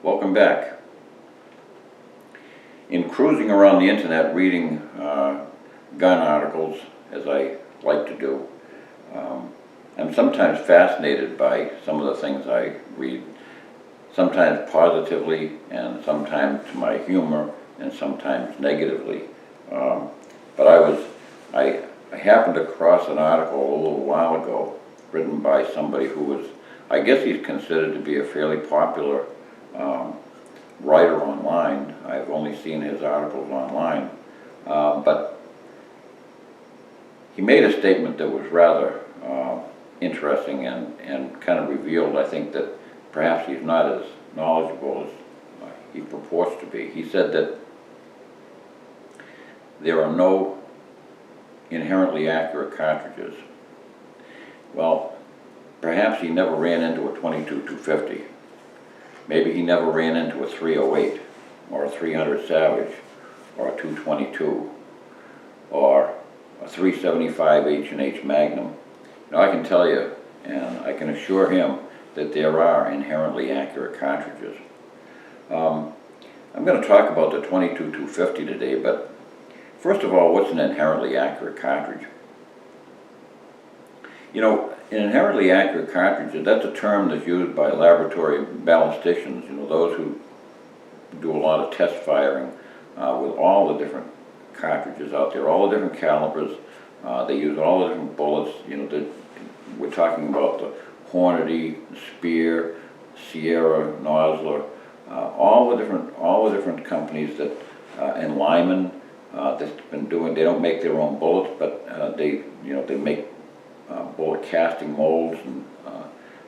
Welcome back. In cruising around the internet reading gun articles, as I like to do, I'm sometimes fascinated by some of the things I read, sometimes positively and sometimes to my humor and sometimes negatively. But I happened across an article a little while ago written by somebody who was, I guess he's considered to be a fairly popular writer online. I've only seen his articles online, but he made a statement that was rather interesting and kind of revealed, I think, that perhaps he's not as knowledgeable as he purports to be. He said that there are no inherently accurate cartridges. Well, perhaps he never ran into a 22-250. Maybe he never ran into a 308 or a 300 Savage or a 222 or a 375 H&H Magnum. Now I can tell you, and I can assure him, that there are inherently accurate cartridges. I'm going to talk about the 22-250 today, but first of all, what's an inherently accurate cartridge? You know, an inherently accurate cartridge, that's a term that's used by laboratory ballisticians, you know, those who do a lot of test firing with all the different cartridges out there, all the different calibers. They use all the different bullets. You know, we're talking about the Hornady, Spear, Sierra, Nosler, all the different companies that, and Lyman, that's been doing. They don't make their own bullets, but they make bullet casting molds and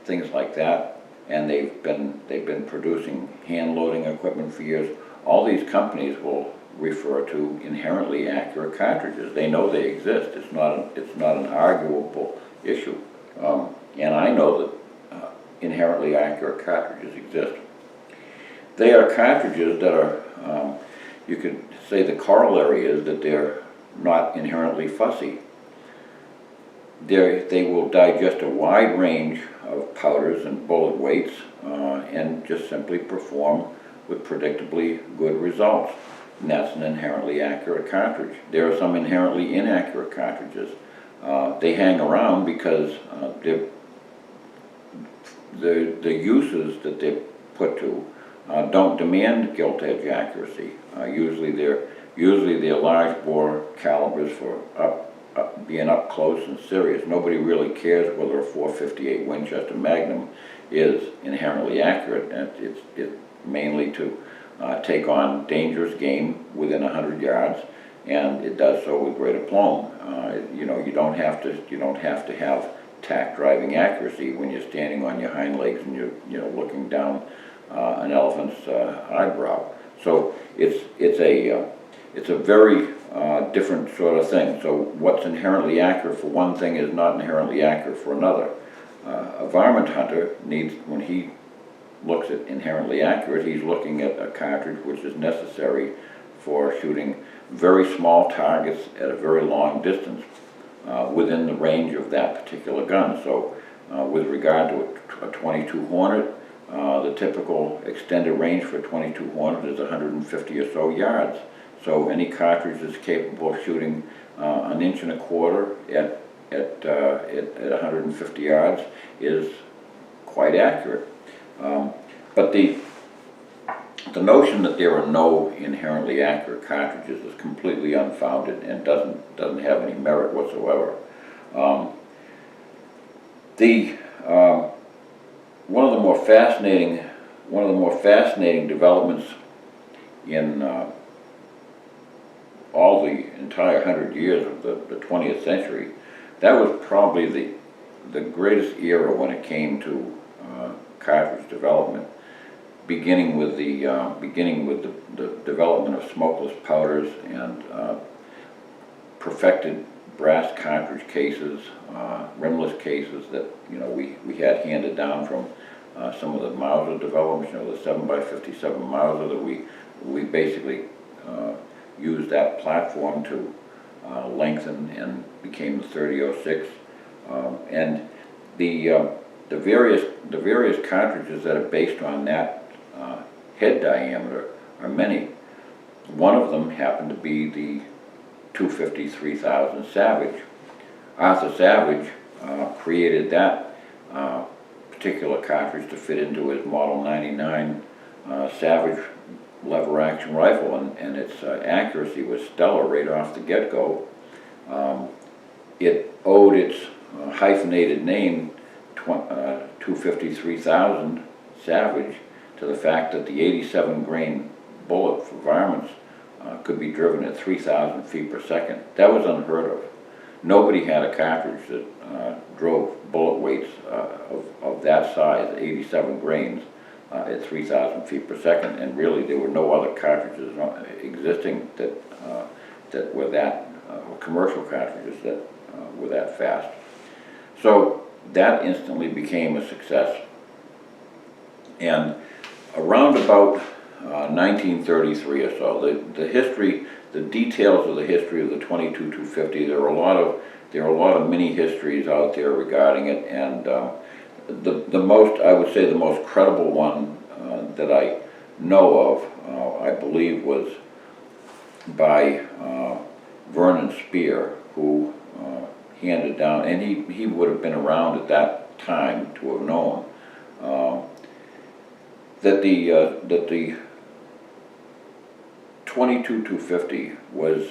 things like that. And they've been producing hand loading equipment for years. All these companies will refer to inherently accurate cartridges. They know they exist. It's not an arguable issue. And I know that inherently accurate cartridges exist. They are cartridges that are, you could say the corollary is that they're not inherently fussy. They will digest a wide range of powders and bullet weights and just simply perform with predictably good results. And that's an inherently accurate cartridge. There are some inherently inaccurate cartridges. They hang around because the uses that they're put to don't demand gilt edge accuracy. Usually they're large bore calibers for being up close and serious. Nobody really cares whether a .458 Winchester Magnum is inherently accurate. And it's mainly to take on dangerous game within 100 yards, and it does so with great aplomb. You know, you don't have to have tack driving accuracy when you're standing on your hind legs and you're looking down an elephant's eyebrow. So it's a very different sort of thing. So what's inherently accurate for one thing is not inherently accurate for another. A varmint hunter needs, when he looks at inherently accurate, he's looking at a cartridge which is necessary for shooting very small targets at a very long distance within the range of that particular gun. So with regard to a 22 Hornet, the typical extended range for a 22 Hornet is 150 or so yards. So any cartridge that's capable of shooting an inch and a quarter at 150 yards is quite accurate. But the notion that there are no inherently accurate cartridges is completely unfounded and doesn't have any merit whatsoever. One of the more fascinating developments in all the entire 100 years of the 20th century, that was probably the greatest era when it came to cartridge development, beginning with the development of smokeless powders and perfected brass cartridge cases, rimless cases that we had handed down from some of the Mauser developments. The 7x57 Mauser that we basically used that platform to lengthen and became the 3006, and the various cartridges that are based on that head diameter are many. One of them happened to be the 250 3000 Savage. Arthur Savage created that particular cartridge to fit into his Model 99 Savage lever action rifle, and its accuracy was stellar right off the get-go. It owed its hyphenated name, 250 3000 Savage, to the fact that the 87 grain bullet for varmints could be driven at 3,000 feet per second. That was unheard of. Nobody had a cartridge that drove bullet weights of that size, 87 grains, at 3,000 feet per second, and really there were no other cartridges existing that were that, commercial cartridges that were that fast. So that instantly became a success. And around about 1933 or so, the history, the details of the history of the 22-250, there are a lot of mini histories out there regarding it, and the most, I would say, the most credible one that I know of, I believe, was by Vernon Spear, who handed down, and he would have been around at that time to have known that the 22-250 was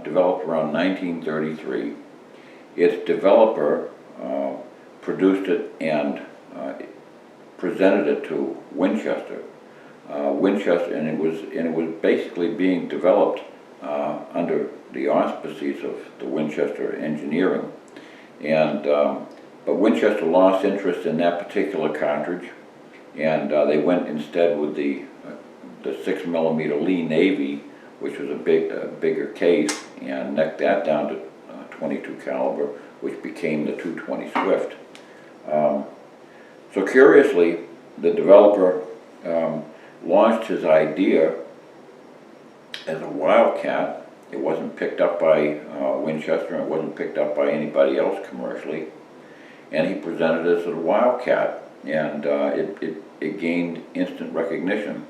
developed around 1933. Its developer produced it and presented it to Winchester. And it was basically being developed under the auspices of the Winchester engineering. And but Winchester lost interest in that particular cartridge, and they went instead with the 6mm Lee Navy, which was a bigger case, and necked that down to 22 caliber, which became the 220 Swift. So curiously, the developer launched his idea as a wildcat. It wasn't picked up by Winchester, and it wasn't picked up by anybody else commercially, and he presented it as a wildcat, and it gained instant recognition.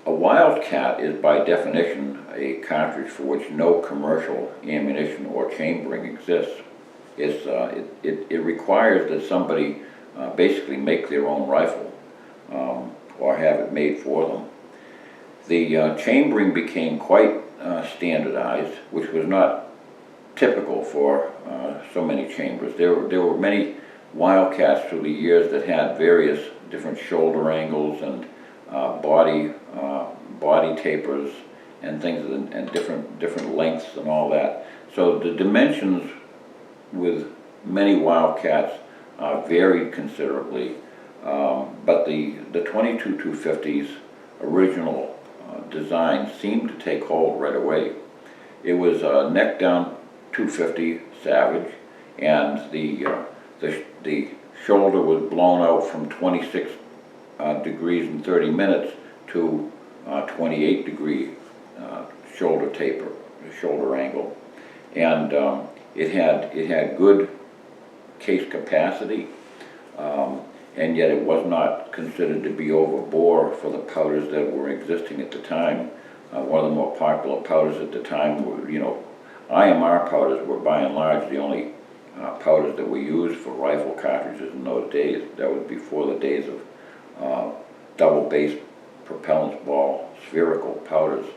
A wildcat is by definition a cartridge for which no commercial ammunition or chambering exists. It requires that somebody basically make their own rifle or have it made for them. The chambering became quite standardized, which was not typical for so many chambers. There were many wildcats through the years that had various different shoulder angles and body tapers and things, and different lengths and all that. So the dimensions with many wildcats varied considerably, but the 22-250's original design seemed to take hold right away. It was a neck down 250 Savage, and the shoulder was blown out from 26 degrees in 30 minutes to 28 degree shoulder angle, and it had good case capacity, and yet it was not considered to be overbore for the powders that were existing at the time. One of the more popular powders at the time were, IMR powders were by and large the only powders that were used for rifle cartridges in those days. That was before the days of double base propellant ball spherical powders.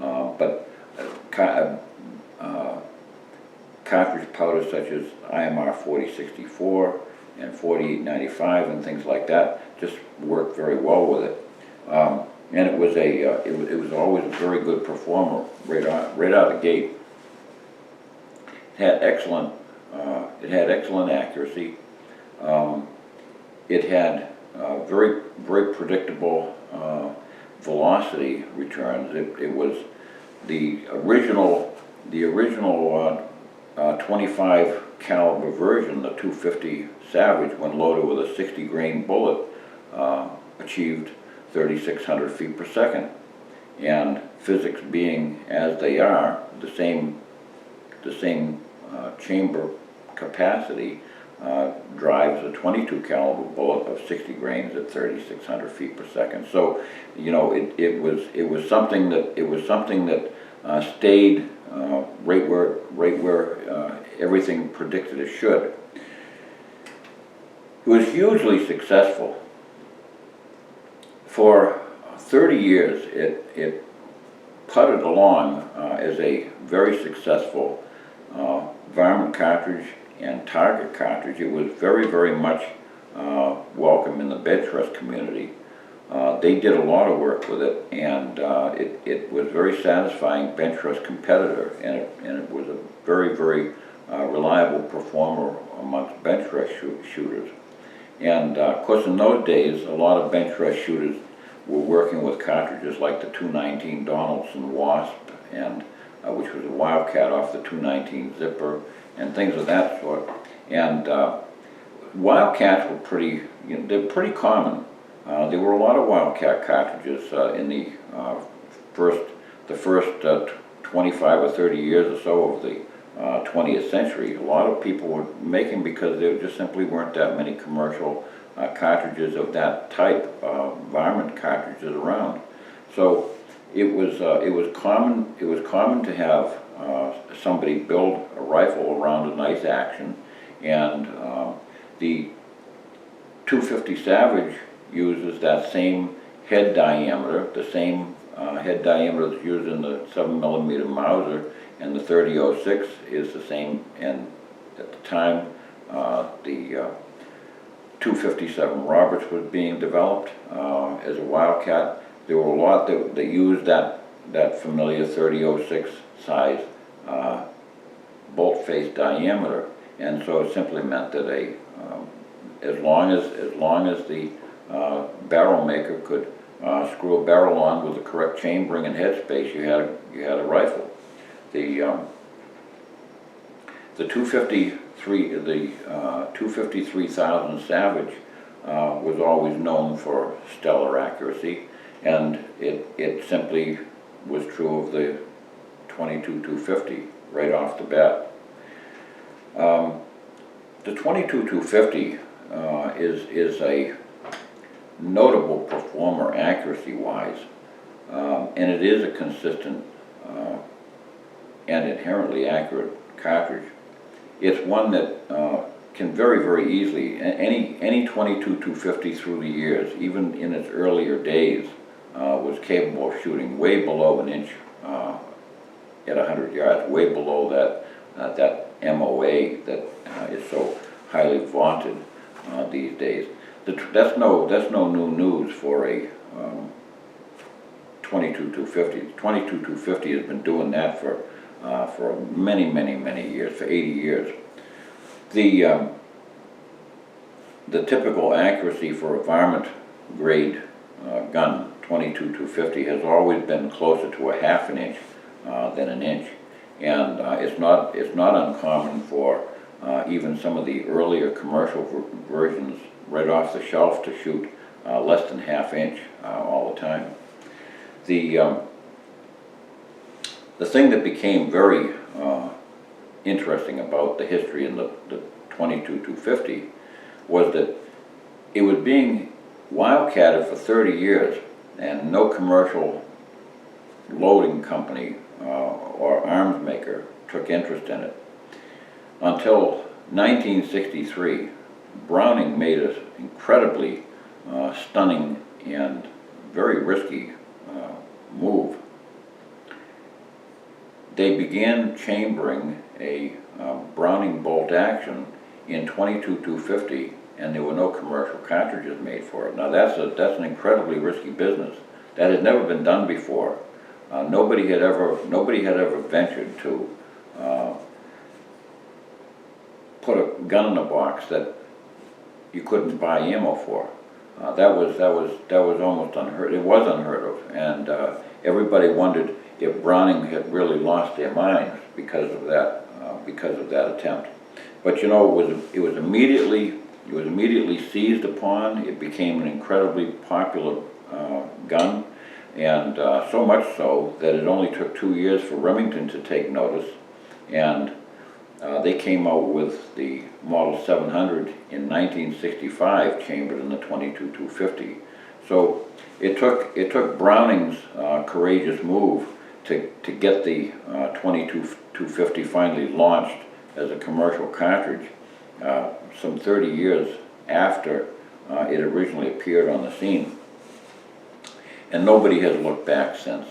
But cartridge powders such as IMR 4064 and 4895 and things like that just worked very well with it. And it was always a very good performer right out of the gate. It had excellent accuracy. It had very predictable velocity returns. It was the original 25 caliber version, the 250 Savage, when loaded with a 60 grain bullet, achieved 3,600 feet per second. And physics being as they are, the same chamber capacity, drives a 22 caliber bullet of 60 grains at 3,600 feet per second. So, you know, it was something that stayed right where everything predicted it should. It was hugely successful. For 30 years, it putted along as a very successful varmint cartridge and target cartridge. It was very, very much welcome in the bench rest community. They did a lot of work with it, and it was a very satisfying bench rest competitor, and it was a very, very reliable performer amongst bench rest shooters. And of course, in those days, a lot of bench rest shooters were working with cartridges like the 219 Donaldson Wasp, and which was a wildcat off the 219 zipper, and things of that sort. And wildcats were pretty, you know, they're pretty common. There were a lot of wildcat cartridges in the first 25 or 30 years or so of the 20th century. A lot of people were making because there just simply weren't that many commercial cartridges of that type, varmint cartridges around. So it was common to have somebody build a rifle around a nice action, and the 250 Savage uses that same head diameter, the same head diameter that's used in the 7mm Mauser, and the 30-06 is the same. And at the time, the 257 Roberts was being developed as a wildcat. There were a lot that used that familiar 30-06 size bolt face diameter, and so it simply meant that as long as the barrel maker could screw a barrel on with the correct chambering and headspace, you had a rifle. The 253,000 Savage was always known for stellar accuracy, and it simply was true of the 22-250 right off the bat. The 22-250 is a notable performer accuracy-wise, and it is a consistent and inherently accurate cartridge. It's one that can very, very easily, any 22-250 through the years, even in its earlier days, was capable of shooting way below an inch at 100 yards, way below that MOA that is so highly vaunted these days. That's no new news for a 22-250. 22-250 has been doing that for many, many, many years, for 80 years. The typical accuracy for a varmint grade gun, 22-250, has always been closer to a half an inch than an inch, and it's not uncommon for even some of the earlier commercial versions right off the shelf to shoot less than half inch all the time. The thing that became very interesting about the history in the 22-250 was that it was being wildcatted for 30 years, and no commercial loading company or arms maker took interest in it until 1963. Browning made an incredibly stunning and very risky move. They began chambering a Browning bolt action in 22-250, and there were no commercial cartridges made for it. Now that's an incredibly risky business. That had never been done before. Nobody had ever ventured to put a gun in a box that you couldn't buy ammo for. That was almost unheard. It was unheard of, and everybody wondered if Browning had really lost their minds because of that attempt. But you know, it was immediately seized upon. It became an incredibly popular gun, and so much so that it only took 2 years for Remington to take notice, and They came out with the Model 700 in 1965, chambered in the 22-250. So it took Browning's courageous move to get the 22-250 finally launched as a commercial cartridge some 30 years after it originally appeared on the scene. And nobody has looked back since.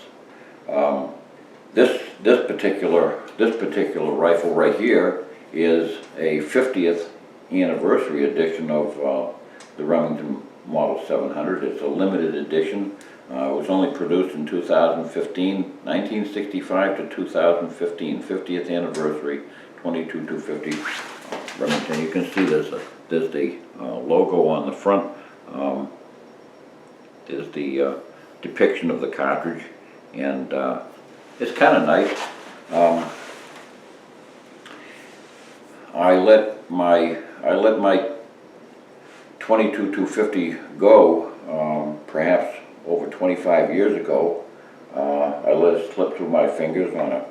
This particular rifle right here is a 50th anniversary edition of the Remington Model 700. It's a limited edition. It was only produced in 2015, 1965 to 2015, 50th anniversary, 22-250 Remington. You can see there's the logo on the front. There's the depiction of the cartridge, and it's kind of nice. I let my 22-250 go perhaps over 25 years ago. I let it slip through my fingers on a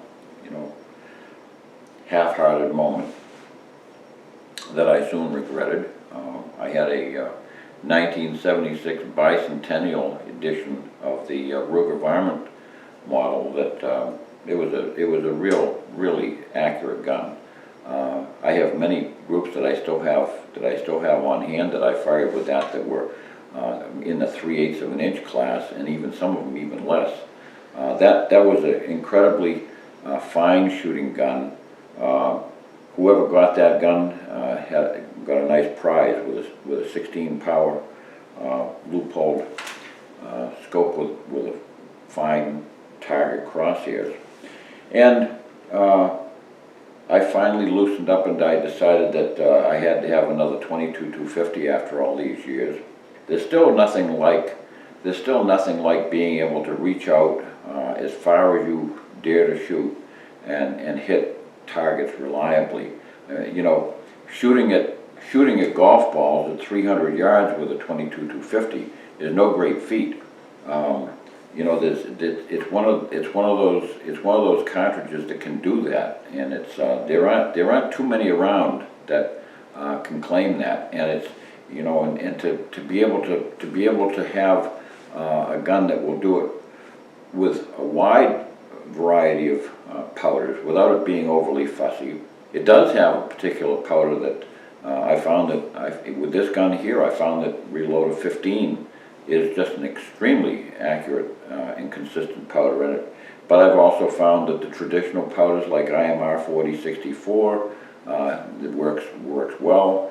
half-hearted moment that I soon regretted. I had a 1976 bicentennial edition of the Ruger Varmint model that it was a really accurate gun. I have many groups that I still have on hand that I fired with that were in the 3/8 of an inch class, and even some of them even less. That was an incredibly fine shooting gun. Whoever got that gun got a nice prize with a 16 power loopholed scope with a fine target crosshairs. And I finally loosened up and I decided that I had to have another 22-250 after all these years. There's still nothing like being able to reach out as far as you dare to shoot and hit targets reliably. Shooting at golf balls at 300 yards with a 22-250 is no great feat. It's one of those cartridges that can do that, and there aren't too many around that can claim that. And it's and to be able to have a gun that will do it with a wide variety of powders without it being overly fussy. It does have a particular powder that I found that with this gun here, I found that reload of 15 is just an extremely accurate and consistent powder in it. But I've also found that the traditional powders like IMR 4064 it works well.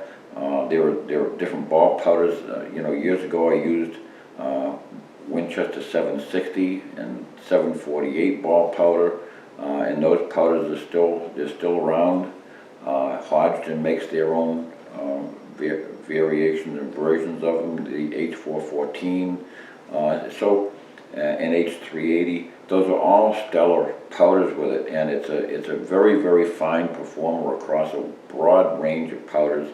There are different ball powders. Years ago I used Winchester 760 and 748 ball powder, and those powders they're still around. Hodgdon makes their own variations and versions of them, the H414, and H380. Those are all stellar powders with it, and it's a very, very fine performer across a broad range of powders,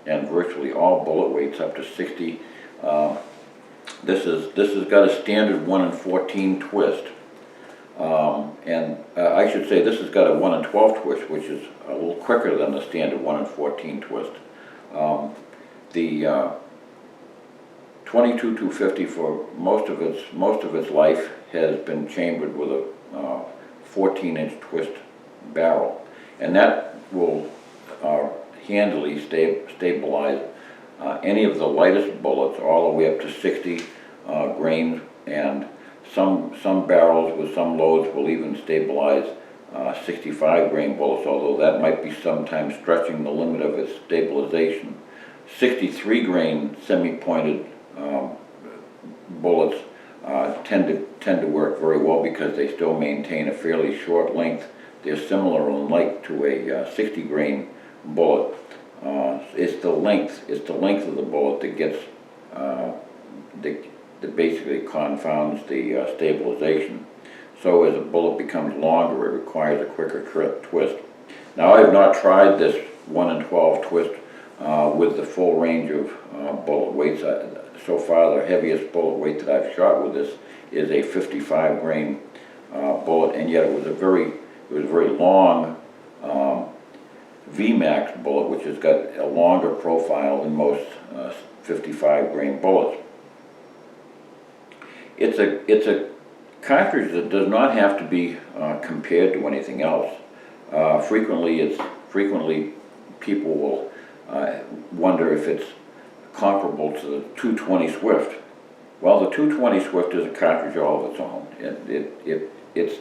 and virtually all bullet weights up to 60. This has got a standard 1 in 14 twist, and I should say this has got a 1 in 12 twist, which is a little quicker than the standard 1 in 14 twist. The 22-250 for most of its life has been chambered with a 14-inch twist barrel, and that will handily stabilize any of the lightest bullets all the way up to 60 grains, and some barrels with some loads will even stabilize 65 grain bullets, although that might be sometimes stretching the limit of its stabilization. 63 grain semi-pointed bullets tend to work very well because they still maintain a fairly short length. They're similar in length to a 60 grain bullet. It's the length of the bullet that gets that basically confounds the stabilization. So as a bullet becomes longer, it requires a quicker twist. Now I have not tried this 1 in 12 twist with the full range of bullet weights. So far, the heaviest bullet weight that I've shot with this is a 55 grain bullet, and yet it was a very long VMAX bullet, which has got a longer profile than most 55 grain bullets. It's a cartridge that does not have to be compared to anything else. Frequently people will wonder if it's comparable to the 220 Swift. Well, the 220 Swift is a cartridge all of its own. It's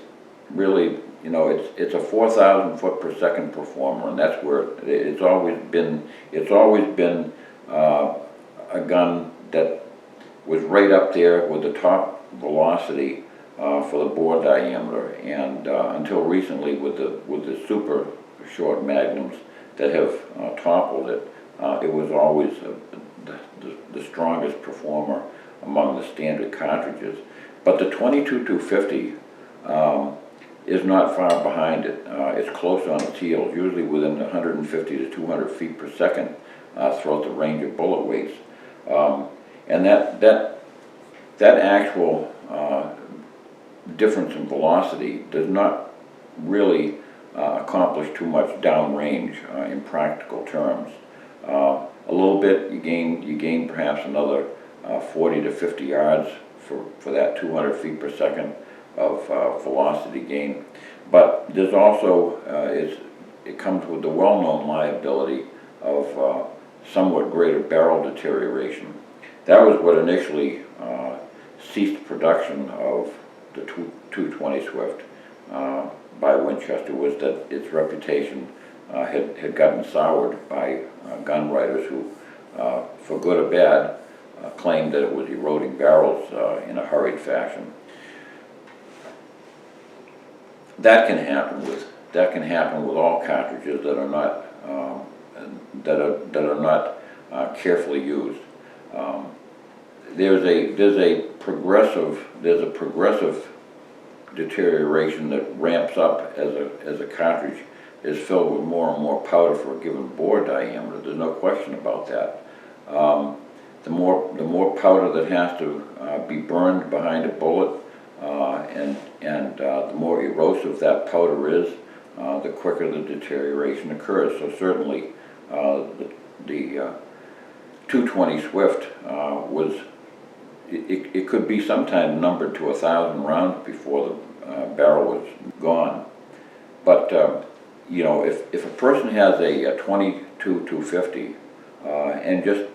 really, you know, it's a 4,000 foot per second performer, and that's where it's always been. It's always been a gun that was right up there with the top velocity for the bore diameter, and until recently with the super short magnums that have toppled it, it was always the strongest performer among the standard cartridges. But the 22-250 is not far behind it. It's close on its heels, usually within 150 to 200 feet per second throughout the range of bullet weights. And that actual difference in velocity does not really accomplish too much downrange in practical terms. A little bit, you gain perhaps another 40 to 50 yards for that 200 feet per second of velocity gain. But there's also, it comes with the well-known liability of somewhat greater barrel deterioration. That was what initially ceased production of the 220 Swift by Winchester, was that its reputation had gotten soured by gun writers who, for good or bad, claimed that it was eroding barrels in a hurried fashion. That can happen with all cartridges that are not carefully used. There's a progressive deterioration that ramps up as a cartridge is filled with more and more powder for a given bore diameter. There's no question about that. The more powder that has to be burned behind a bullet, and the more erosive that powder is, the quicker the deterioration occurs. So certainly, the 220 Swift was. It could be sometime numbered to 1,000 rounds before the barrel was gone. But you know, if a person has a 22-250 and just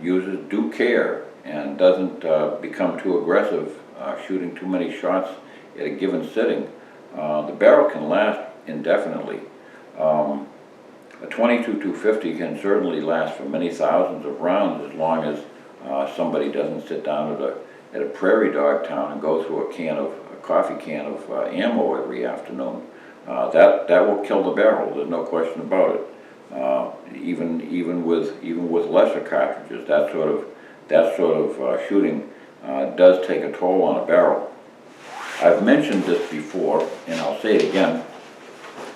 uses due care and doesn't become too aggressive, shooting too many shots at a given sitting, the barrel can last indefinitely. A 22-250 can certainly last for many thousands of rounds as long as somebody doesn't sit down at a prairie dog town and go through a coffee can of ammo every afternoon. That will kill the barrel. There's no question about it. Even with lesser cartridges, that sort of shooting does take a toll on a barrel. I've mentioned this before, and I'll say it again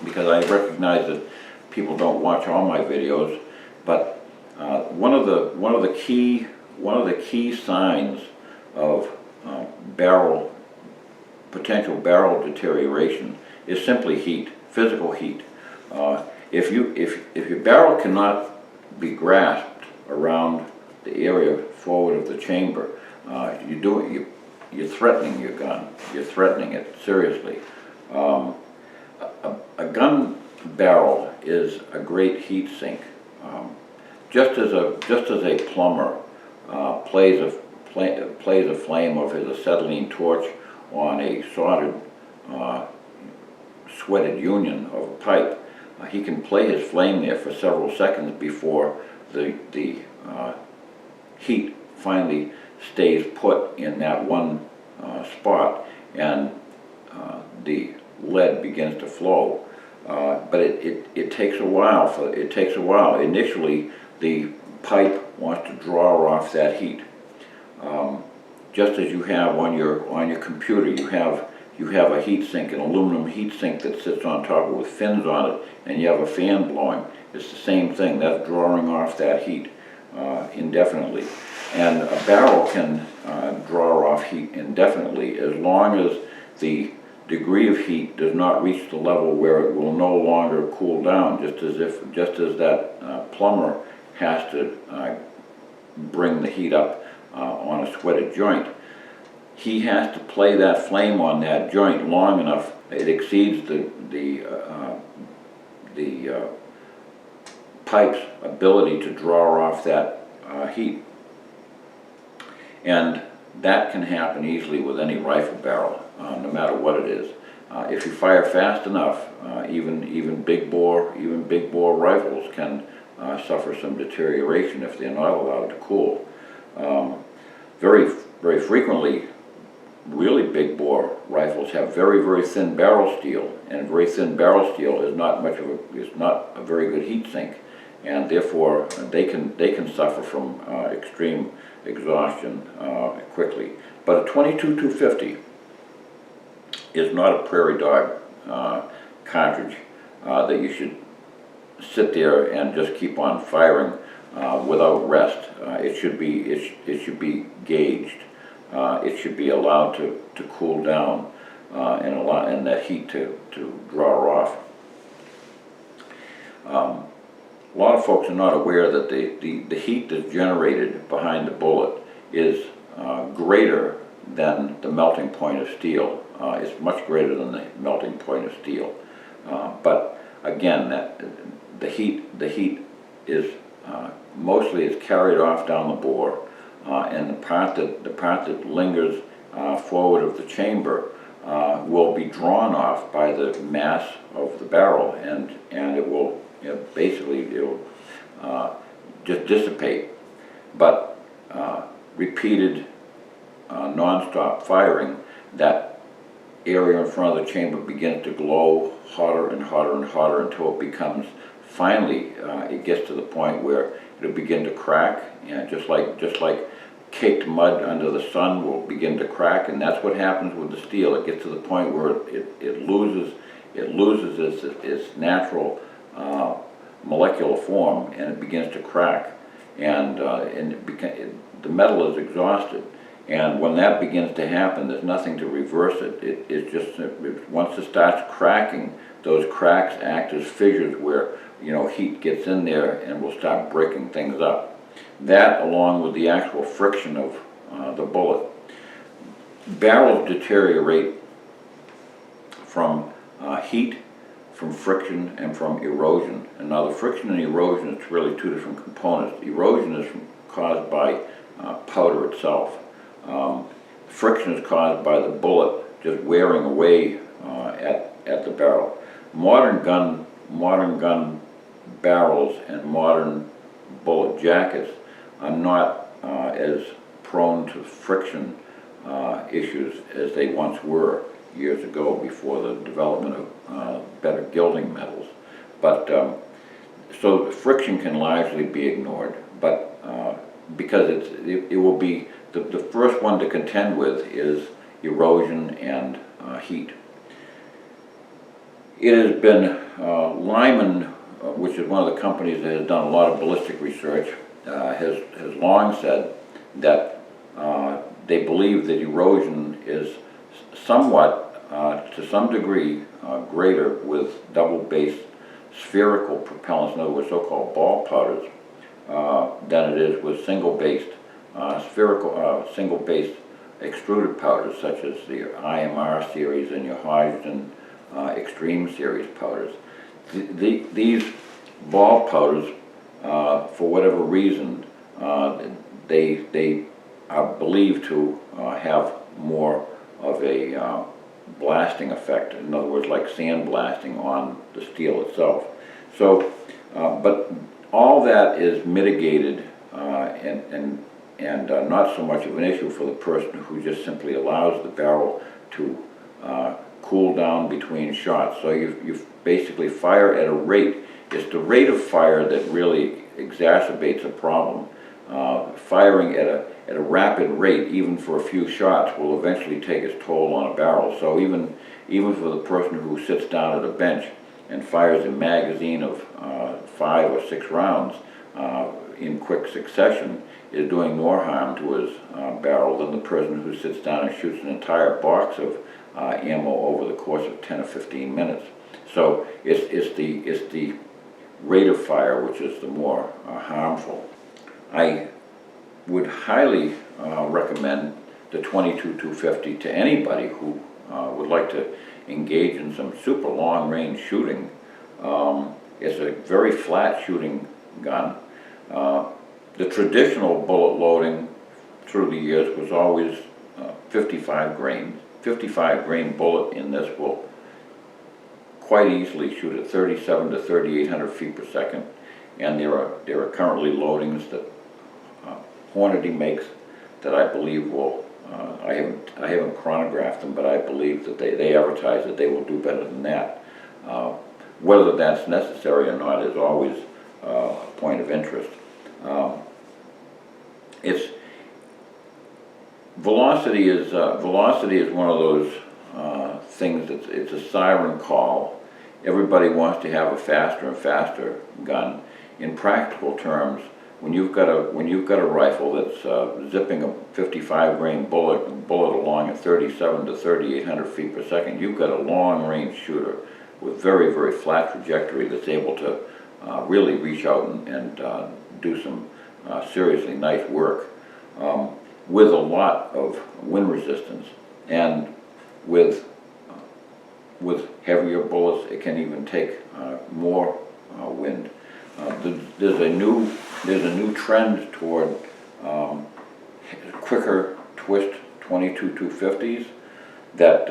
because I recognize that people don't watch all my videos. But one of the key signs of potential barrel deterioration is simply heat, physical heat. If your barrel cannot be grasped around the area forward of the chamber, you're threatening your gun. You're threatening it seriously. A gun barrel is a great heat sink. Just as a plumber plays a flame of his acetylene torch on a soldered, sweated union of a pipe, he can play his flame there for several seconds before the heat finally stays put in that one spot, and the lead begins to flow. But it takes a while. Initially, the pipe wants to draw off that heat. Just as you have on your computer, you have a heat sink, an aluminum heat sink that sits on top with fins on it, and you have a fan blowing. It's the same thing. That's drawing off that heat indefinitely. And a barrel can draw off heat indefinitely as long as the degree of heat does not reach the level where it will no longer cool down, just as that plumber has to bring the heat up on a sweated joint. He has to play that flame on that joint long enough it exceeds the pipe's ability to draw off that heat. And that can happen easily with any rifle barrel, no matter what it is. If you fire fast enough, even big bore rifles can suffer some deterioration if they're not allowed to cool. Very frequently, really big bore rifles have very thin barrel steel, and very thin barrel steel is not a very good heat sink, and therefore they can suffer from extreme exhaustion quickly. But a 22-250 is not a prairie dog cartridge that you should sit there and just keep on firing without rest. It should be gauged. It should be allowed to cool down and that heat to draw off. A lot of folks are not aware that the heat that's generated behind the bullet is greater than the melting point of steel. It's much greater than the melting point of steel. But again, the heat is mostly is carried off down the bore, and the part that lingers forward of the chamber will be drawn off by the mass of the barrel, and it will basically it'll just dissipate. But repeated non-stop firing, that area in front of the chamber begins to glow hotter and hotter and hotter until it becomes, finally, it gets to the point where it'll begin to crack, just like caked mud under the sun will begin to crack, and that's what happens with the steel. It gets to the point where it loses its natural molecular form, and it begins to crack, and the metal is exhausted. And when that begins to happen, there's nothing to reverse it. Once it starts cracking, those cracks act as fissures where heat gets in there and will start breaking things up. That, along with the actual friction of the bullet. Barrels deteriorate from heat, from friction, and from erosion. And now the friction and erosion is really two different components. Erosion is caused by powder itself. Friction is caused by the bullet just wearing away at the barrel. Modern gun barrels and modern bullet jackets are not as prone to friction issues as they once were years ago, before the development of better gilding metals. But so friction can largely be ignored, but because it will be the first one to contend with is erosion and heat. It has been Lyman, which is one of the companies that has done a lot of ballistic research, has long said that they believe that erosion is somewhat, to some degree, greater with double-based spherical propellants, in other words, so-called ball powders, than it is with single-based single-based extruded powders, such as the IMR series and your Hodgdon Extreme series powders. These ball powders, for whatever reason, they are believed to have more of a blasting effect. In other words, like sandblasting on the steel itself. So, but all that is mitigated and not so much of an issue for the person who just simply allows the barrel to cool down between shots. So you basically fire at a rate. It's the rate of fire that really exacerbates a problem. Firing at a rapid rate, even for a few shots, will eventually take its toll on a barrel. So even for the person who sits down at a bench and fires a magazine of 5 or 6 rounds in quick succession, is doing more harm to his barrel than the person who sits down and shoots an entire box of ammo over the course of 10 or 15 minutes. So it's the rate of fire which is the more harmful. I would highly recommend the 22-250 to anybody who would like to engage in some super long range shooting. It's a very flat shooting gun. The traditional bullet loading through the years was always 55 grains. 55 grain bullet in this will quite easily shoot at 37 to 3,800 feet per second, and there are currently loadings that Hornady makes that I believe will, I haven't chronographed them, but I believe that they advertise that they will do better than that. Whether that's necessary or not is always a point of interest. Velocity is one of those things that's, it's a siren call. Everybody wants to have a faster and faster gun. In practical terms, when you've got a rifle that's zipping a 55 grain bullet along at 37 to 3,800 feet per second, you've got a long range shooter with very, very flat trajectory that's able to really reach out and do some seriously nice work with a lot of wind resistance, and with heavier bullets it can even take more wind. There's a new trend toward quicker twist 22-250s that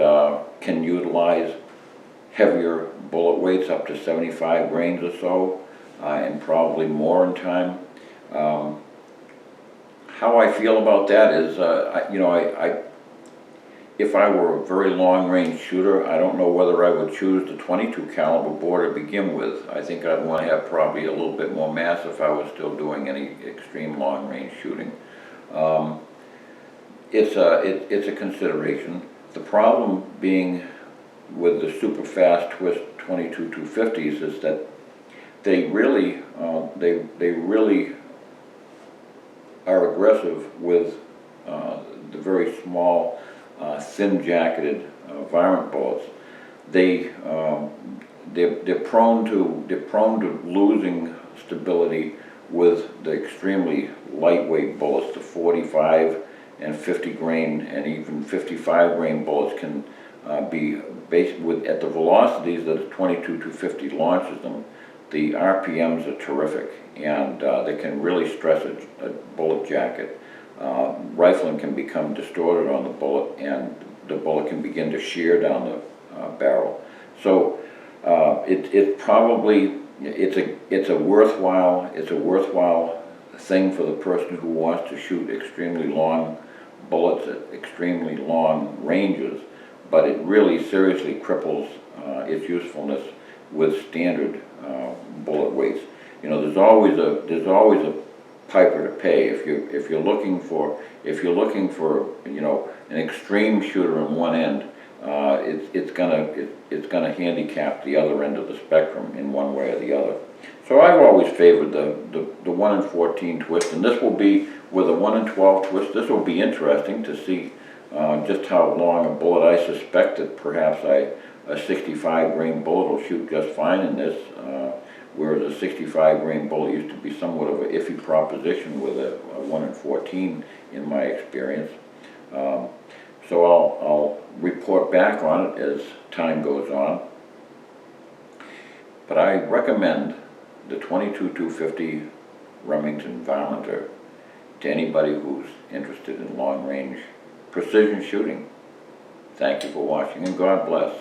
can utilize heavier bullet weights up to 75 grains or so, and probably more in time. How I feel about that is, if I were a very long range shooter, I don't know whether I would choose the 22 caliber bore to begin with. I think I'd want to have probably a little bit more mass if I was still doing any extreme long range shooting. It's a consideration. The problem being with the super fast twist 22-250s is that they really are aggressive with the very small, thin jacketed varmint bullets. They're prone to losing stability with the extremely lightweight bullets. The 45 and 50 grain and even 55 grain bullets can be based with, at the velocities that a 22-250 launches them, the RPMs are terrific, and they can really stress a bullet jacket. Rifling can become distorted on the bullet, and the bullet can begin to shear down the barrel. So it's a worthwhile thing for the person who wants to shoot extremely long bullets at extremely long ranges, but it really seriously cripples its usefulness with standard bullet weights. You know, there's always a piper to pay. If you're looking for you know, an extreme shooter on one end, it's gonna handicap the other end of the spectrum in one way or the other. So I've always favored the 1 in 14 twist, and this will be with a 1 in 12 twist. This will be interesting to see just how long a bullet. I suspect that perhaps a 65 grain bullet will shoot just fine in this, whereas a 65 grain bullet used to be somewhat of an iffy proposition with a 1 in 14 in my experience. So I'll report back on it as time goes on. But I recommend the 22-250 Remington Varminter to anybody who's interested in long range precision shooting. Thank you for watching, and God bless.